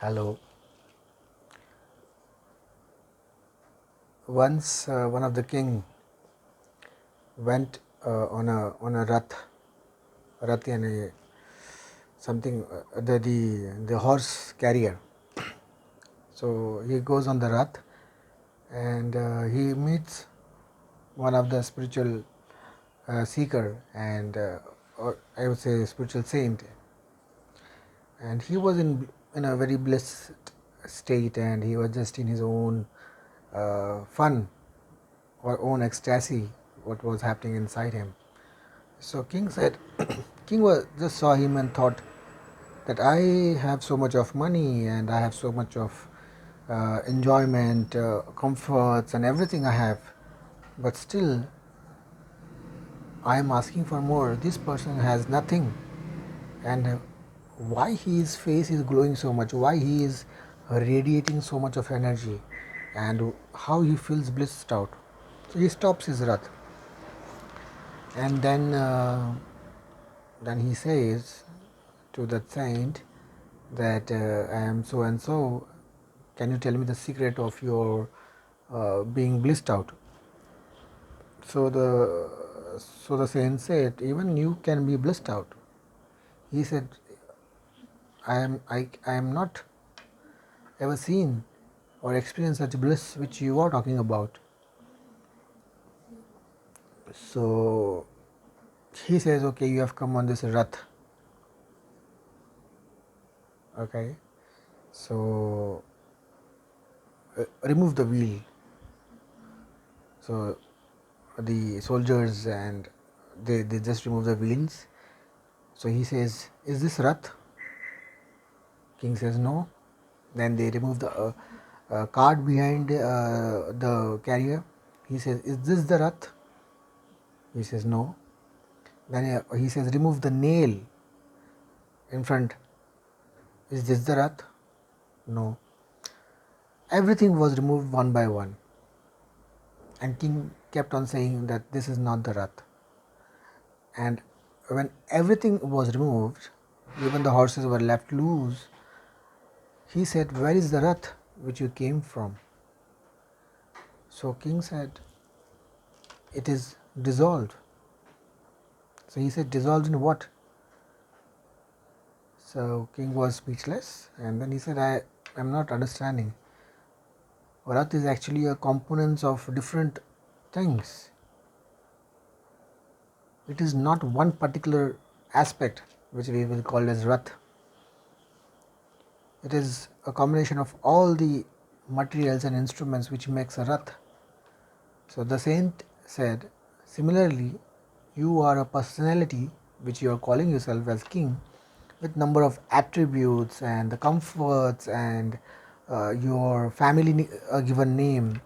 Hello. Once one of the king went on a rath and something the horse carrier. So he goes on the rath and he meets one of the spiritual seeker and or I would say spiritual saint, and he was in a very blissed state, and he was just in his own fun or own ecstasy what was happening inside him. So king said, king was just saw him and thought that I have so much of money and I have so much of enjoyment, comforts and everything I have, but still I am asking for more. This person has nothing, and why his face is glowing so much, why he is radiating so much of energy, and how he feels blissed out. So he stops his wrath, and then he says to that saint that I am so and so. Can you tell me the secret of your being blissed out? So the saint said, even you can be blissed out. He said, I am not ever seen or experienced such bliss which you are talking about. So he says, okay, you have come on this rath. Okay, so remove the wheel. So the soldiers and they just remove the wheels. So he says, is this rath? King says no. Then they remove the cart behind the carrier. He says, is this the rath? He says no. Then he says, remove the nail in front. Is this the rath? No. Everything was removed one by one. And king kept on saying that this is not the rath. And when everything was removed, even the horses were left loose, he said, where is the rath which you came from? So king said, it is dissolved. So he said, dissolved in what? So king was speechless, and then he said, I am not understanding. Rath is actually a components of different things. It is not one particular aspect which we will call as rath. It is a combination of all the materials and instruments which makes a rath. So the saint said, similarly, you are a personality which you are calling yourself as king, with number of attributes and the comforts and your family given name,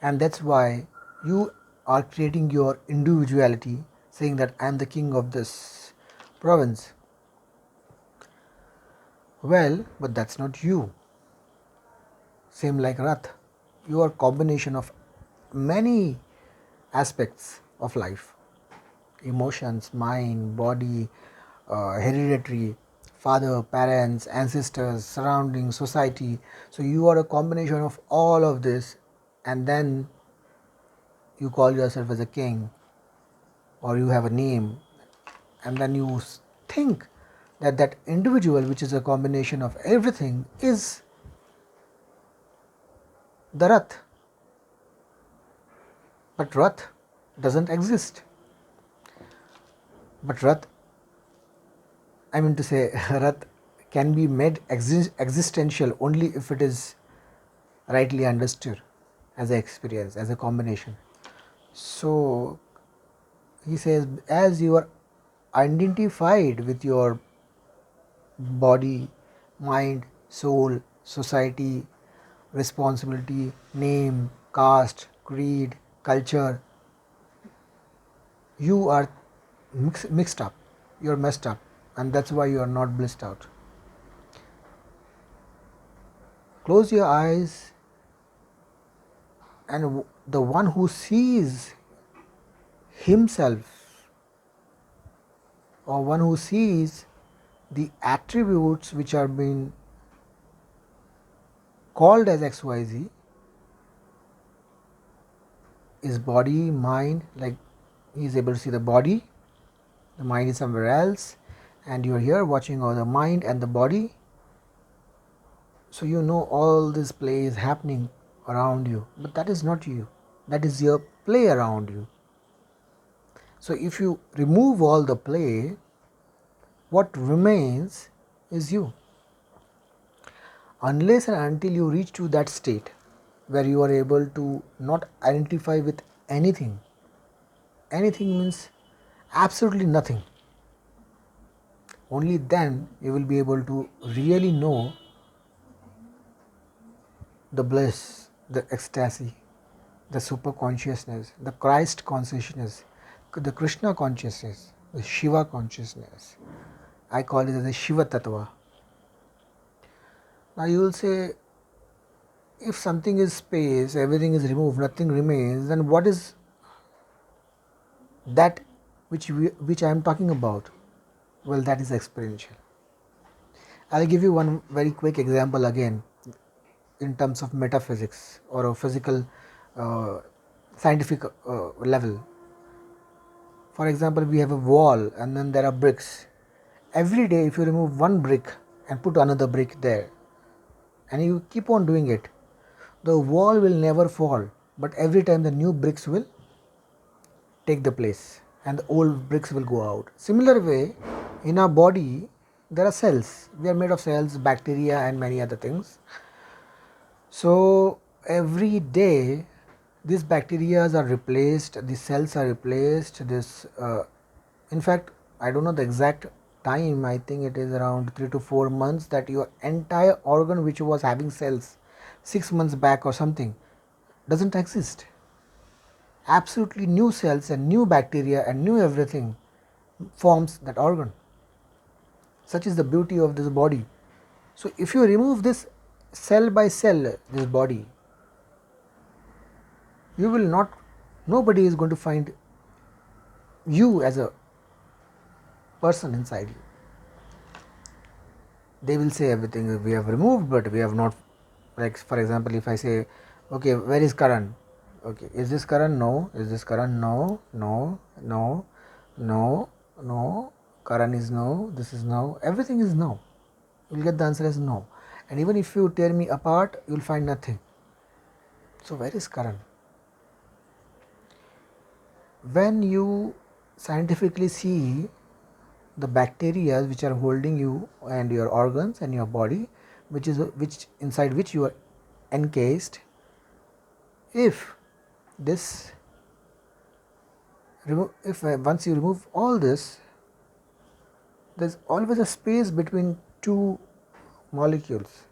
and that's why you are creating your individuality, saying that I am the king of this province. Well, but that's not you. Same like Rath, you are combination of many aspects of life: emotions, mind, body, hereditary, father, parents, ancestors, surroundings, society. So you are a combination of all of this, and then you call yourself as a king, or you have a name, and then you think that that individual, which is a combination of everything, is the Rath. But Rath doesn't exist. But Rath, I mean to say, Rath can be made existential only if it is rightly understood as an experience, as a combination. So he says, as you are identified with your body, mind, soul, society, responsibility, name, caste, creed, culture, you are mixed up, you are messed up, and that's why you are not blissed out. Close your eyes, and the one who sees himself, or one who sees the attributes which are being called as XYZ is body, mind, like he is able to see the body, the mind is somewhere else, and you are here watching all the mind and the body. So you know all this play is happening around you, but that is not you. That is your play around you. So if you remove all the play, what remains is you. Unless and until you reach to that state where you are able to not identify with anything. Anything means absolutely nothing. Only then you will be able to really know the bliss, the ecstasy, the super consciousness, the Christ consciousness, the Krishna consciousness, the Shiva consciousness. I call it as the Shiva Tattva. Now you will say, if something is space, everything is removed, nothing remains, then what is that which I am talking about? Well, that is experiential. I'll give you one very quick example again in terms of metaphysics or a physical scientific level. For example, we have a wall and then there are bricks. Every day if you remove one brick and put another brick there and you keep on doing it, the wall will never fall, but every time the new bricks will take the place and the old bricks will go out. Similar way, in our body there are cells. We are made of cells, bacteria and many other things. So every day these bacteria are replaced, these cells are replaced. In fact, I don't know the exact time, I think it is around 3 to 4 months that your entire organ which was having cells 6 months back or something doesn't exist. Absolutely new cells and new bacteria and new everything forms that organ. Such is the beauty of this body. So if you remove this cell by cell, this body, you will not, nobody is going to find you as a person inside you. They will say everything we have removed, but we have not. Like for example, if I say, okay, where is Karan? Okay, is this Karan? No. Is this Karan? No. No. No. No. No. Karan is no. This is no. Everything is no. You will get the answer as no. And even if you tear me apart, you will find nothing. So where is Karan? When you scientifically see the bacteria which are holding you and your organs and your body, which inside which you are encased, if once you remove all this, there's always a space between two molecules,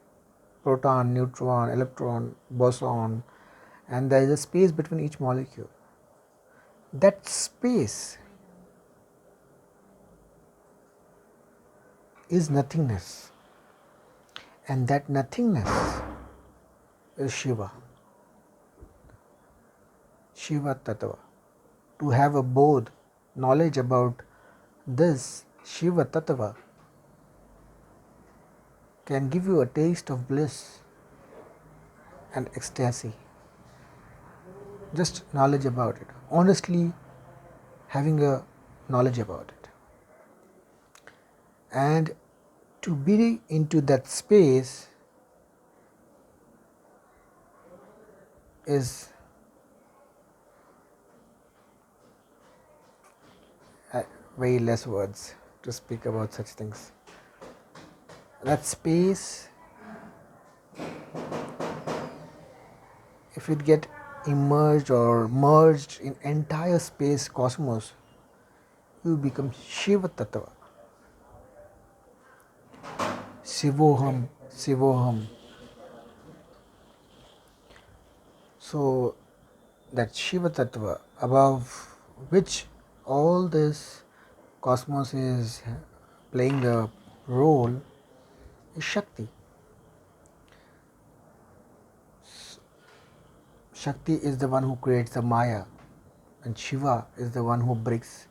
proton, neutron, electron, boson, and there is a space between each molecule. That space is nothingness, and that nothingness is Shiva. Shiva Tattva. To have a bodh, knowledge about this Shiva Tattva can give you a taste of bliss and ecstasy. Just knowledge about it, honestly having a knowledge about it. And to be into that space is very less words to speak about such things. That space, if it get emerged or merged in entire space cosmos, you become Shiva Tattva. Shivoham, Shivoham. So that Shiva Tattva, above which all this cosmos is playing the role, is Shakti. Shakti is the one who creates the Maya, and Shiva is the one who breaks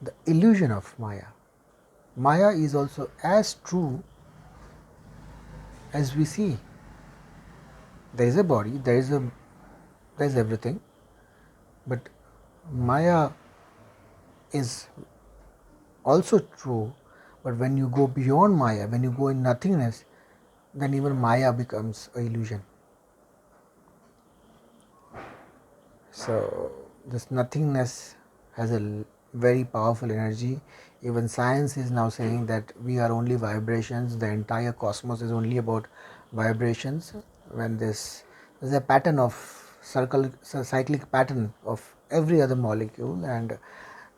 the illusion of Maya. Maya is also as true as we see. There is a body, there is everything, but Maya is also true. But when you go beyond Maya, when you go in nothingness, then even Maya becomes an illusion. So this nothingness has a very powerful energy. Even science is now saying that we are only vibrations. The entire cosmos is only about vibrations. When there's a pattern of cyclic pattern of every other molecule, and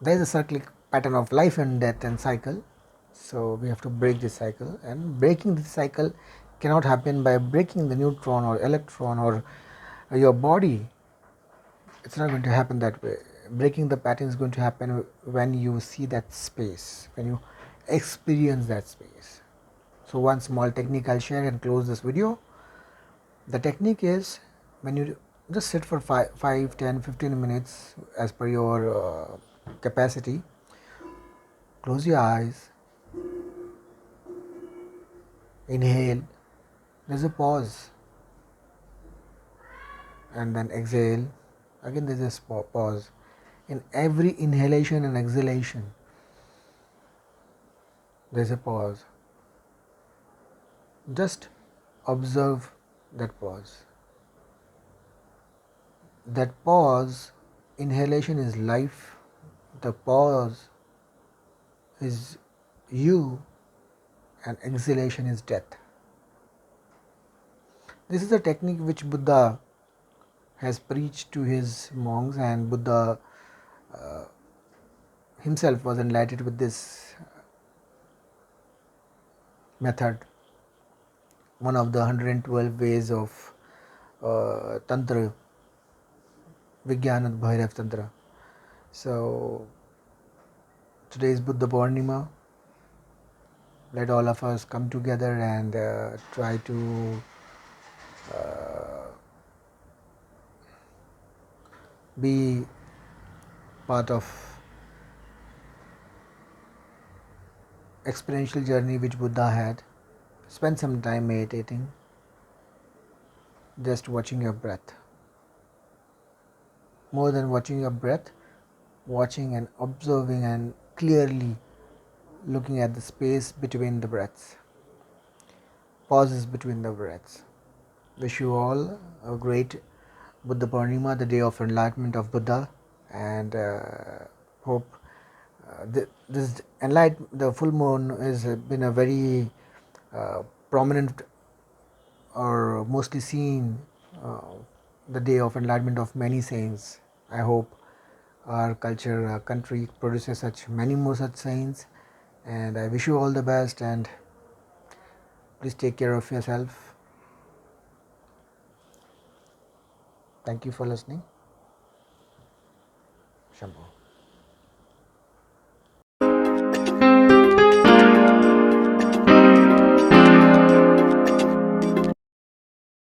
there is a cyclic pattern of life and death and cycle. So we have to break this cycle, and breaking this cycle cannot happen by breaking the neutron or electron or your body. It's not going to happen that way. Breaking the pattern is going to happen when you see that space, when you experience that space. So one small technique I'll share and close this video. The technique is when you just sit for 5, 10, 15 minutes as per your capacity. Close your eyes, inhale, there's a pause, and then exhale, again there's a pause. In every inhalation and exhalation, there's a pause. Just observe that pause. That pause, inhalation is life, the pause is you, and exhalation is death. This is a technique which Buddha has preached to his monks, and Buddha himself was enlightened with this method. One of the 112 ways of Tantra, Vijnana Bhairav Tantra. So today is Buddha Pournima. Let all of us come together and try to be part of experiential journey which Buddha had. Spend some time meditating, just watching your breath. More than watching your breath, watching and observing and clearly looking at the space between the breaths, pauses between the breaths. Wish you all a great Buddha Pournima, the day of enlightenment of Buddha, and hope this the full moon has been a very prominent or mostly seen uh, the day of enlightenment of many saints. I hope our culture, our country produces many more such saints, and I wish you all the best, and please take care of yourself. Thank you for listening. Shambho.